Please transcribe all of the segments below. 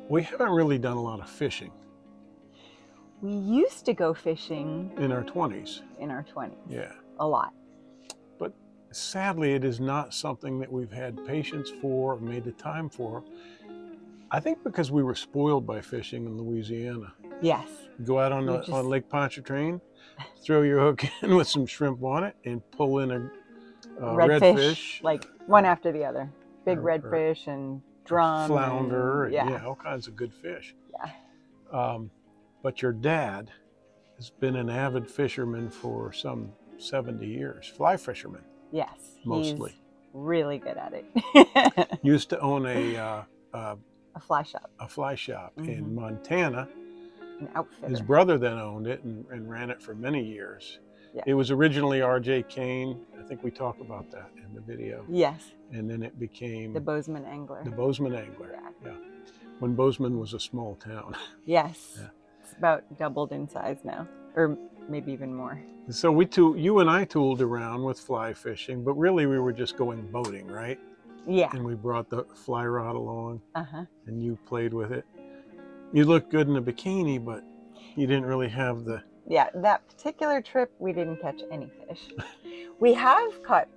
We haven't really done a lot of fishing. We used to go fishing in our 20s. In our 20s. Yeah. A lot. But sadly, it is not something that we've had patience for or made the time for. I think because we were spoiled by fishing in Louisiana. Yes. Go out on Lake Pontchartrain, throw your hook in with some shrimp on it, and pull in a redfish. Like one after the other. Big redfish and drum. Flounder. And, yeah, all kinds of good fish. Yeah. But your dad has been an avid fisherman for some 70 years. Fly fisherman. Yes. Mostly. He's really good at it. Used to own a fly shop. A fly shop in Montana. An outfitter. His brother then owned it and ran it for many years. Yeah. It was originally R.J. Kane. I think we talk about that in the video. Yes. And then it became the Bozeman Angler. The Bozeman Angler. Yeah. When Bozeman was a small town. Yes. Yeah. It's about doubled in size now, or maybe even more. So you and I tooled around with fly fishing, but really we were just going boating, right? Yeah. And we brought the fly rod along. And you played with it. You looked good in a bikini, but you didn't really have the... Yeah, that particular trip, we didn't catch any fish. We have caught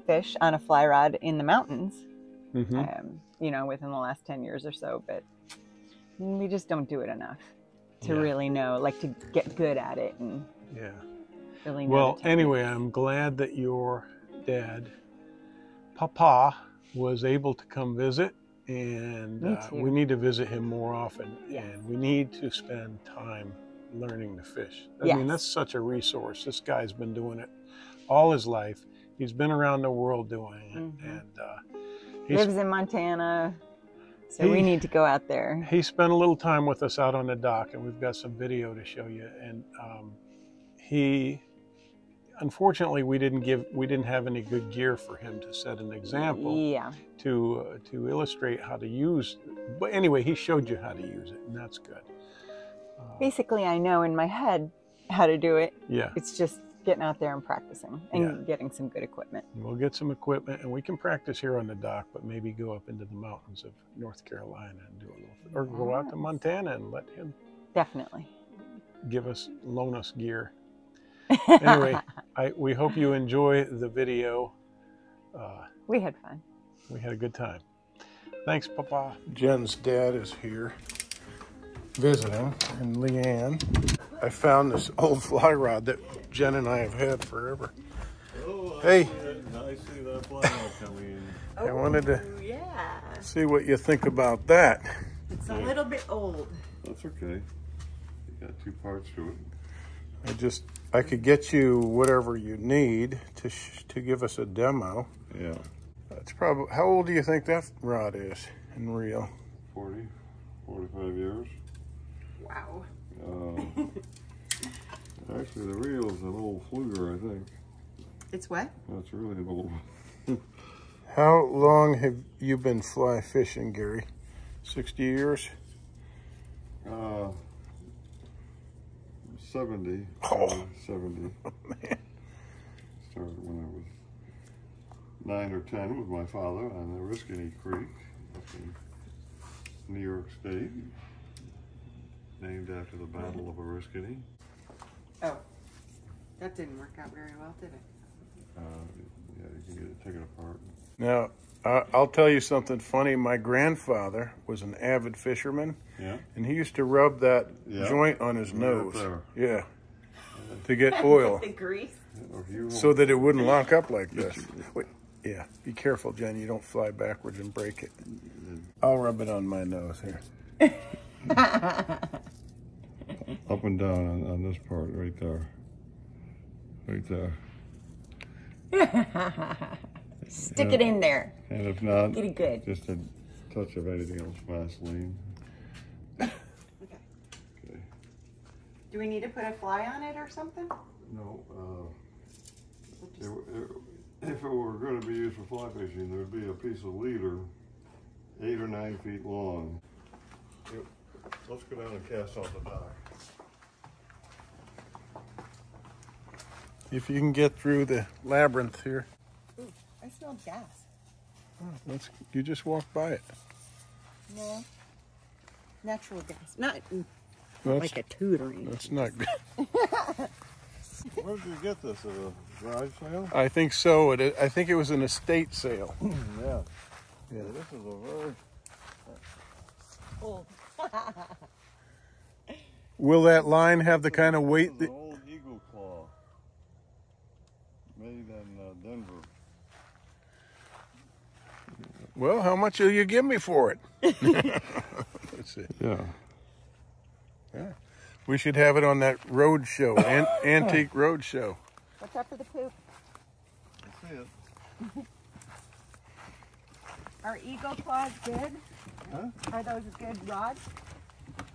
fish on a fly rod in the mountains, you know, within the last 10 years or so, but we just don't do it enough to really know, like to get good at it and really know. Well, anyway, I'm glad that your dad, Papa, was able to come visit, and we need to visit him more often, and we need to spend time learning to fish. I mean, that's such a resource. This guy's been doing it all his life. He's been around the world doing it, and he lives in Montana, so we need to go out there. He spent a little time with us out on the dock, and we've got some video to show you. And unfortunately, we didn't have any good gear for him to set an example. To illustrate how to use. But anyway, he showed you how to use it, and that's good. Basically, I know in my head how to do it. Yeah. It's just getting out there and practicing and getting some good equipment. We'll get some equipment, and we can practice here on the dock, but maybe go up into the mountains of North Carolina and do a little, or go out to Montana and let him loan us gear. Anyway, we hope you enjoy the video. We had fun. We had a good time. Thanks, Papa. Jen's dad is here visiting, and Leanne. I found this old fly rod that Jen and I have had forever. Oh, hey. I see that fly rod coming. I wanted to see what you think about that. It's a little bit old. That's okay. You got two parts to it. I could get you whatever you need to give us a demo. Yeah. That's probably, how old do you think that rod is in real? 40, 45 years. Wow. Actually, the reel is an old fluger, I think. It's what? That's really an old one. How long have you been fly fishing, Gary? 60 years? 70. Oh. 70. Oh, man. Started when I was 9 or 10 with my father on the Oriskany Creek up in New York State, named after the Battle of Oriskany. Oh, that didn't work out very well, did it? Yeah, you can get it taken apart. Now, I'll tell you something funny. My grandfather was an avid fisherman, and he used to rub that joint on his nose. To get oil. The grease? So that it wouldn't lock up like this. Wait, be careful, Jen. You don't fly backwards and break it. I'll rub it on my nose here. Up and down on this part, right there. Right there. Stick it in there. And if not, get it good. Just a touch of anything else, Vaseline. Okay. Do we need to put a fly on it or something? No. If it were going to be used for fly fishing, there would be a piece of leader 8 or 9 feet long. Let's go down and cast off the dock. If you can get through the labyrinth here. Ooh, I smell gas. Oh, you just walked by it. No. Natural gas. Not That's, like a tutoring. that's not good. Where did you get this? At a garage sale? I think so. I think it was an estate sale. Yeah. Yeah. This is a very... Old. Will that line have the kind of weight This that... is an old eagle claw. Made in Denver. Well, how much will you give me for it? Let's see. Yeah. Yeah. We should have it on that road show, antique road show. Watch out for the poop. I see it. Are eagle claws good? Huh? Are those good rods?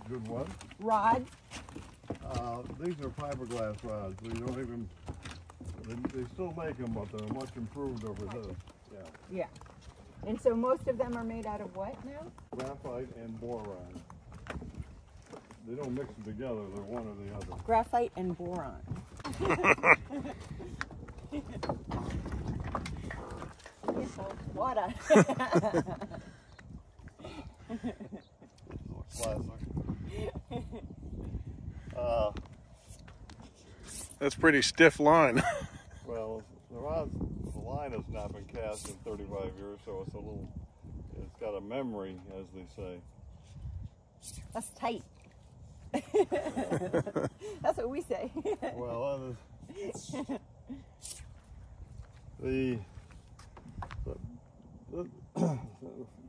Good what? Rods? These are fiberglass rods. We don't even... They still make them, but they're much improved over this. Yeah. Yeah. And so most of them are made out of what now? Graphite and boron. They don't mix them together. They're one or the other. Graphite and boron. Water. Classic. That's pretty stiff line. Well, the line has not been cast in 35 years, so it's it's got a memory, as they say. That's tight. That's what we say. Well,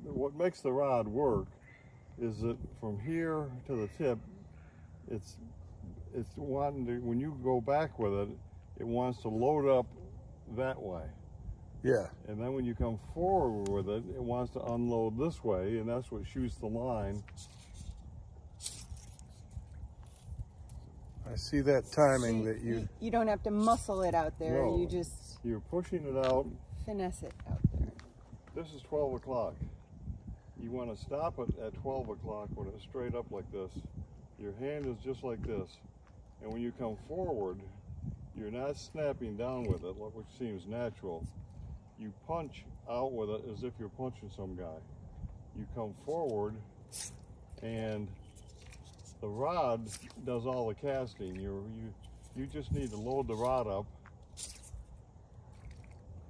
what makes the rod work is that from here to the tip, it's wanting to, when you go back with it, it wants to load up that way. Yeah. And then when you come forward with it, it wants to unload this way, and that's what shoots the line. I see that timing that you... You don't have to muscle it out there. No, You just you're pushing it out. finesse it out there. This is 12 o'clock. You want to stop it at 12 o'clock when it's straight up like this. Your hand is just like this. And when you come forward, you're not snapping down with it, which seems natural. You punch out with it as if you're punching some guy. You come forward, and the rod does all the casting. You just need to load the rod up.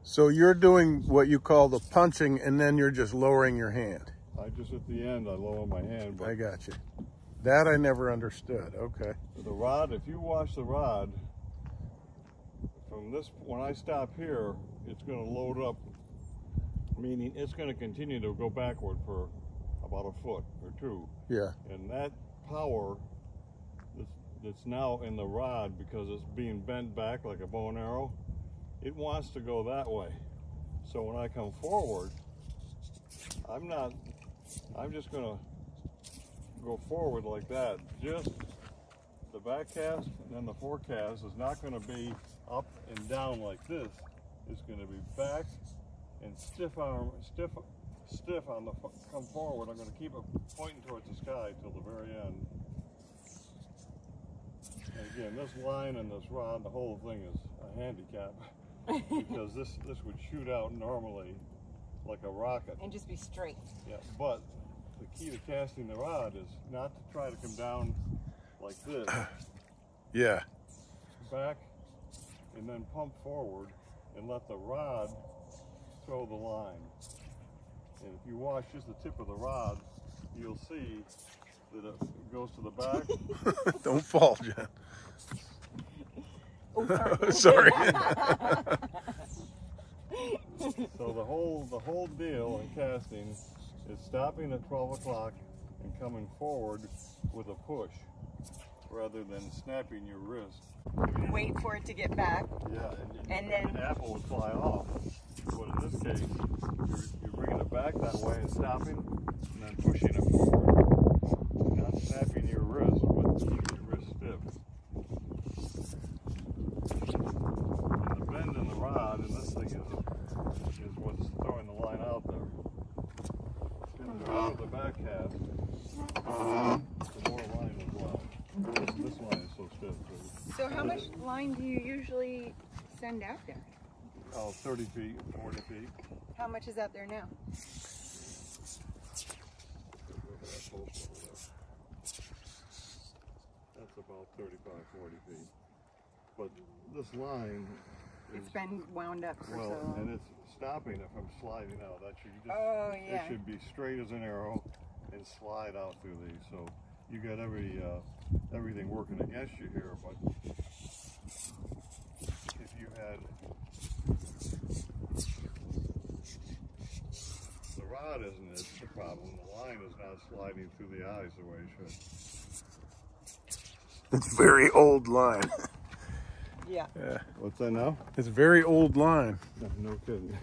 So you're doing what you call the punching, and then you're just lowering your hand. I just, at the end, I lower my hand. But I got you. That I never understood. Okay. the rod, if you watch the rod, from this, when I stop here, it's going to load up, meaning it's going to continue to go backward for about a foot or two. Yeah. And that power that's now in the rod, because it's being bent back like a bow and arrow, it wants to go that way. So when I come forward, I'm just going to go forward like that. Just the back cast and then the forecast is not going to be up and down like this. It's going to be back and stiff on the come forward. I'm going to keep it pointing towards the sky till the very end. And again, this line and this rod, the whole thing is a handicap because this would shoot out normally like a rocket. And just be straight. Yeah, but the key to casting the rod is not to try to come down like this. Yeah. Back and then pump forward and let the rod throw the line. And if you watch just the tip of the rod, you'll see that it goes to the back. Don't fall, John. Oh, sorry. Sorry. So the whole deal in casting is stopping at 12 o'clock and coming forward with a push rather than snapping your wrist. Wait for it to get back. Yeah, And then the apple would fly off. But in this case, you're bringing it back that way and stopping, and then pushing it forward. Not snapping your wrist, but keeping your wrist stiff. And the bend in the rod, and this thing is what's throwing the line out there. The more the back cast, the more line as well. This line is so stiff. So how much line do you usually send out there? Oh, 30 feet, 40 feet. How much is out there now? about 35, 40 feet. But this line it's been wound up for so long. And it's stopping it from sliding out. That should just, yeah. It should be straight as an arrow and slide out through these. So you got everything working against you here. But if you had the rod, isn't it the problem? The line is not sliding through the eyes the way it should. It's very old line. Yeah. What's that now? It's a very old line. No kidding.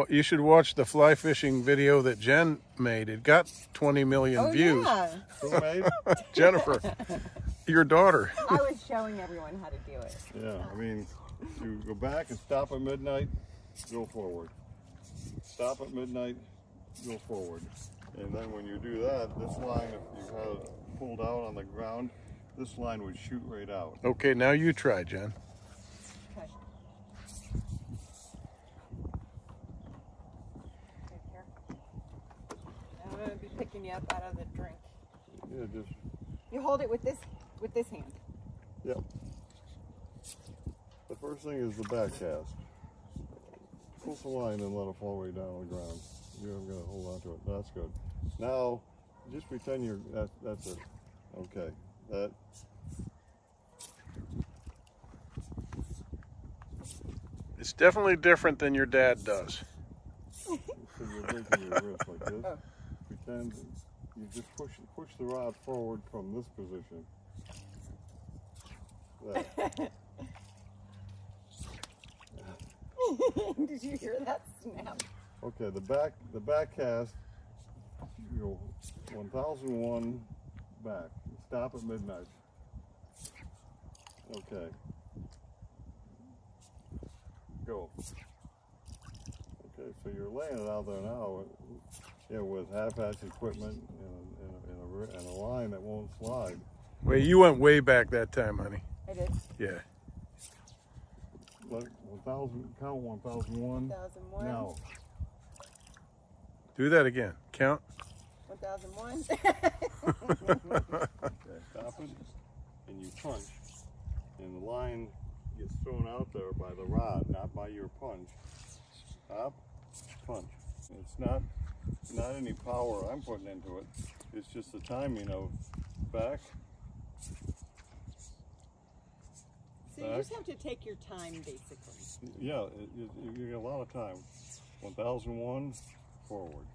You should watch the fly fishing video that Jen made. It got 20 million views. Yeah. Who made? Jennifer, your daughter. I was showing everyone how to do it. Yeah, I mean, you go back and stop at midnight, go forward. Stop at midnight, go forward. And then when you do that, this line, if you have it pulled out on the ground, this line would shoot right out. Okay, now you try, Jen. Okay. I'm going to be picking you up out of the drink. Yeah, just... You hold it with this hand. Yep. The first thing is the back cast. Pull the line and let it fall way down on the ground. You're going to hold on to it. That's good. Now, just pretend you're... That's it. Okay. That... It's definitely different than your dad does. So you're breaking your wrist like this. Oh. Pretend you just push the rod forward from this position. There. Did you hear that snap? Okay, the back cast, you go 1001 back. Stop at midnight. Okay. Go. Okay, so you're laying it out there now, with half-assed equipment and a line that won't slide. Wait, you went way back that time, honey. I did. Yeah. Let 1000, count 1001. 1001. Now. Do that again. Count. 1001. Okay, stop it, and you punch, and the line gets thrown out there by the rod, not by your punch. Stop, punch. It's not any power I'm putting into it. It's just the timing of back. So you just have to take your time, basically. Yeah, you get a lot of time. 1001, forward.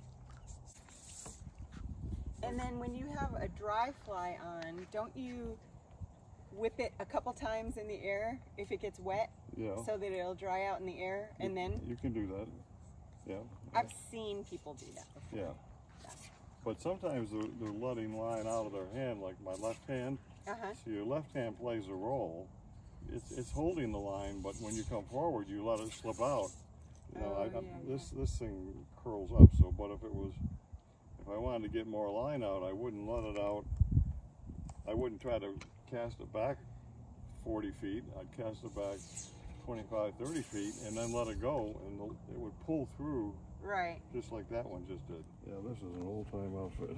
And then when you have a dry fly on, don't you whip it a couple times in the air if it gets wet? Yeah. So that it'll dry out in the air, and then? You can do that. Yeah. I've seen people do that before. Yeah. But sometimes they're letting line out of their hand, like my left hand. So your left hand plays a role. It's holding the line, but when you come forward, you let it slip out. You know, this thing curls up. So, but if I wanted to get more line out, I wouldn't let it out. I wouldn't try to cast it back 40 feet. I'd cast it back 25, 30 feet, and then let it go, and it would pull through. Right. Just like that one just did. Yeah, this is an old-time outfit.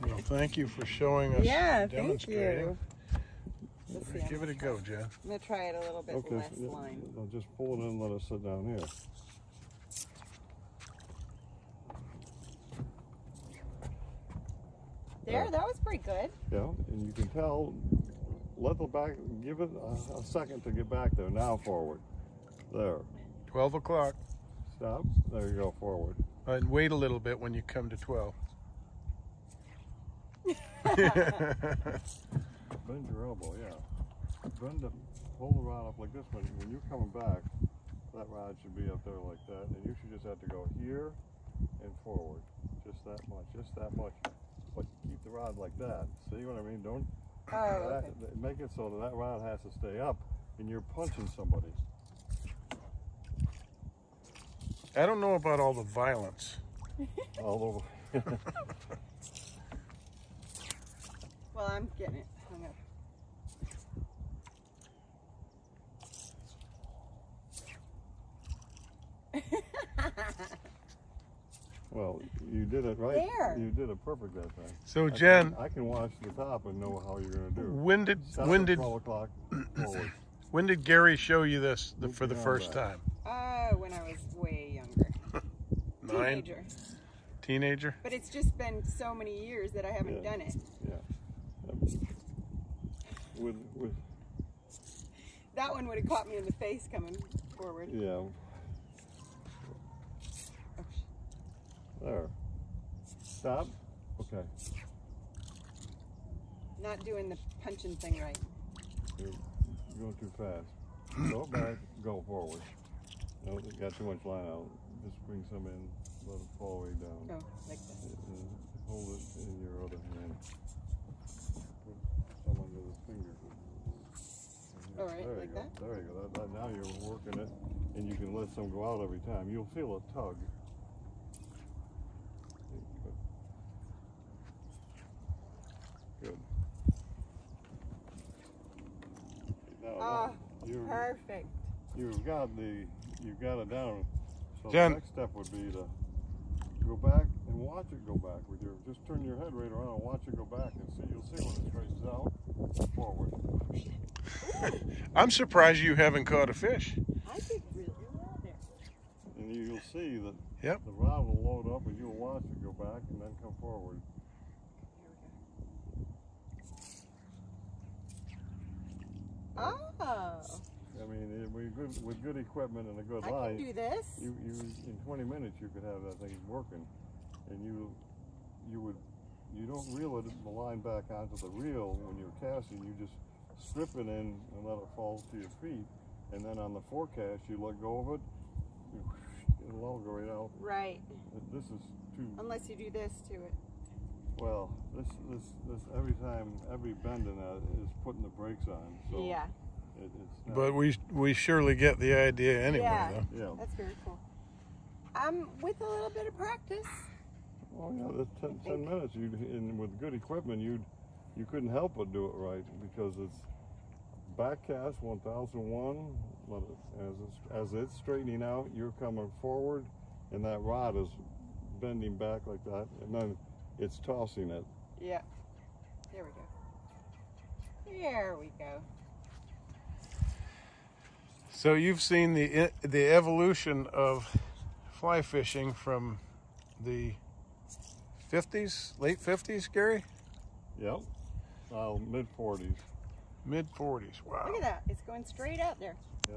Well, thank you for showing us. Yeah, thank you. Give it a go, Jen. I'm going to try it a little bit less line. I'll just pull it in and let it sit down here. There, that was pretty good. Yeah, and you can tell, let the back, give it a second to get back there. Now forward. There. 12 o'clock. Stop. There you go, forward. And wait a little bit when you come to 12. Bend your elbow, yeah. Hold the rod up like this, but when you're coming back, that rod should be up there like that, and you should just have to go here and forward. Just that much. But keep the rod like that. See what I mean? Don't make it so that rod has to stay up, and you're punching somebody. I don't know about all the violence. All over. Well, I'm getting it hung up. Well, you did it there. You did it perfect that time. So Jen, I can watch the top and know how you're going to do it. When did 12 o'clock forward. When did Garry show you this for the first time? When I was way younger. 9? Teenager? But it's just been so many years that I haven't done it. Yeah. With that one would have caught me in the face coming forward. Yeah. There. Stop. Okay. Not doing the punching thing right. You're going too fast. Go back, go forward. No, you got too much line out. Just bring some in, let it fall way down. Oh, like this. Hold it in your other hand. Put some under the finger. All right, there like you go. that? There you go. Now you're working it, and you can let some go out every time. You'll feel a tug. Good. Now, perfect. You've got it down. So Jen. the next step would be to go back and watch it go back with your. Just turn your head right around and watch it go back, and see. You'll see when it straightens out. Forward. I'm surprised you haven't caught a fish. I did really well there. And you'll see that Yep. the rod will load up, and you'll watch it go back, and then come forward. Oh. I mean, with good equipment and a good I line, can do this. you in 20 minutes you could have that thing working, and you don't reel the line back onto the reel when you're casting. You just strip it in and let it fall to your feet, and then on the forecast you let go of it. It'll all go right out. Right. This is too. Unless you do this to it. Well, this every bend in that is putting the brakes on. So Yeah. It's not, But we surely get the idea anyway, Yeah. though. Yeah. That's very cool. With a little bit of practice. Oh yeah, that's 10 minutes. And with good equipment, you couldn't help but do it right, because it's back cast 1001. As it's straightening out, you're coming forward, and that rod is bending back like that, and then it's tossing it. Yeah. There we go. There we go. So you've seen the evolution of fly fishing from the 50s, late 50s, Garry? Yep. Mid 40s. Mid 40s. Wow. Look at that. It's going straight out there. Yeah.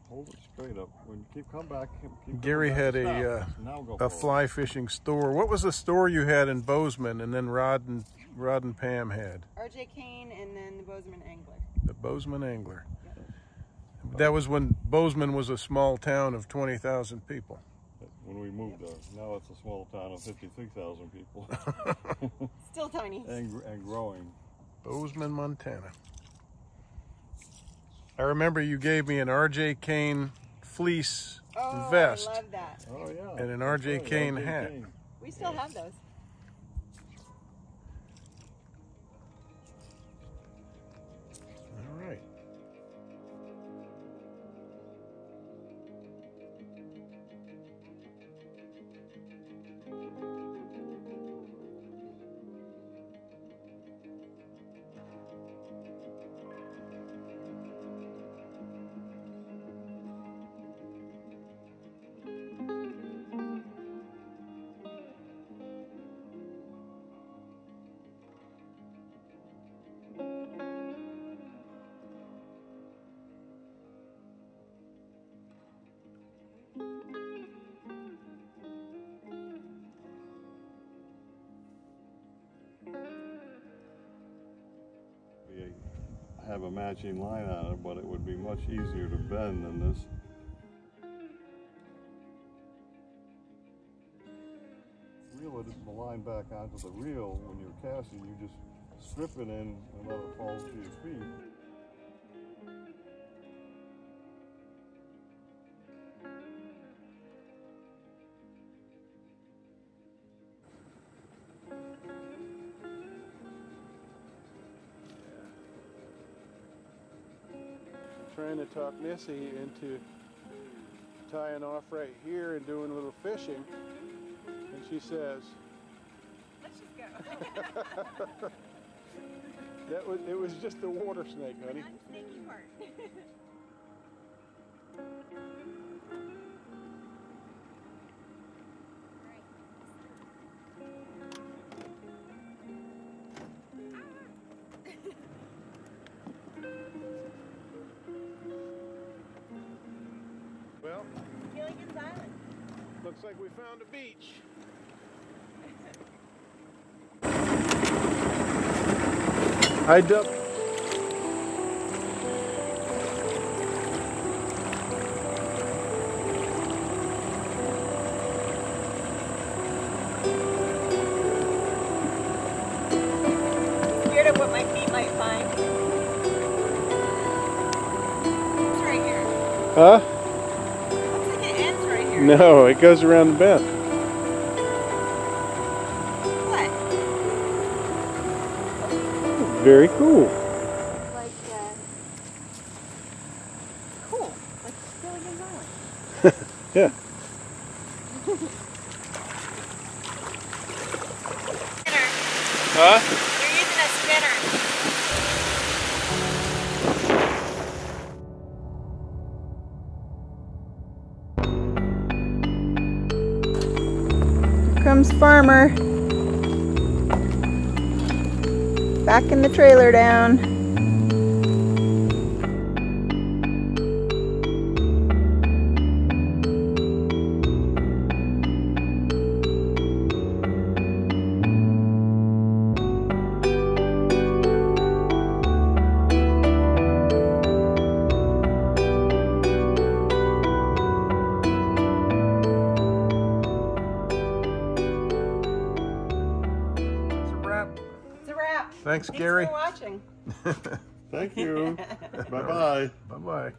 Hold it straight up. When you come back. Keep Garry had a fly fishing store. What was the store you had in Bozeman, and then Rod and Pam had? R.J. Kane, and then the Bozeman Angler. The Bozeman Angler. That was when Bozeman was a small town of 20,000 people. When we moved there. Now it's a small town of 53,000 people. Still tiny. And growing. Bozeman, Montana. I remember you gave me an R.J. Kane fleece vest. I love that. Oh yeah. And an R.J. Kane hat. We still have those. All right. Have a matching line on it, but it would be much easier to bend than this. Reel the line back onto the reel when you're casting. You just strip it in and let it fall to your feet. Trying to talk Missy into tying off right here and doing a little fishing, and She says. Let's just go. It was just a water snake, honey. The non-snaky part. Well, Gilligan's Island. looks like we found a beach. I dumped. Scared of what my feet might find. It's right here. Huh? Looks like it ends right here. No, it goes around the bend. What? Very cool. Like, cool. Like Gilligan's Island. Yeah. Spinner. Huh? You're using a spinner. Here comes Farmer. Backing the trailer down. It's a wrap. Thanks, Gary. Thanks for watching. Thank you. Bye-bye. Bye-bye.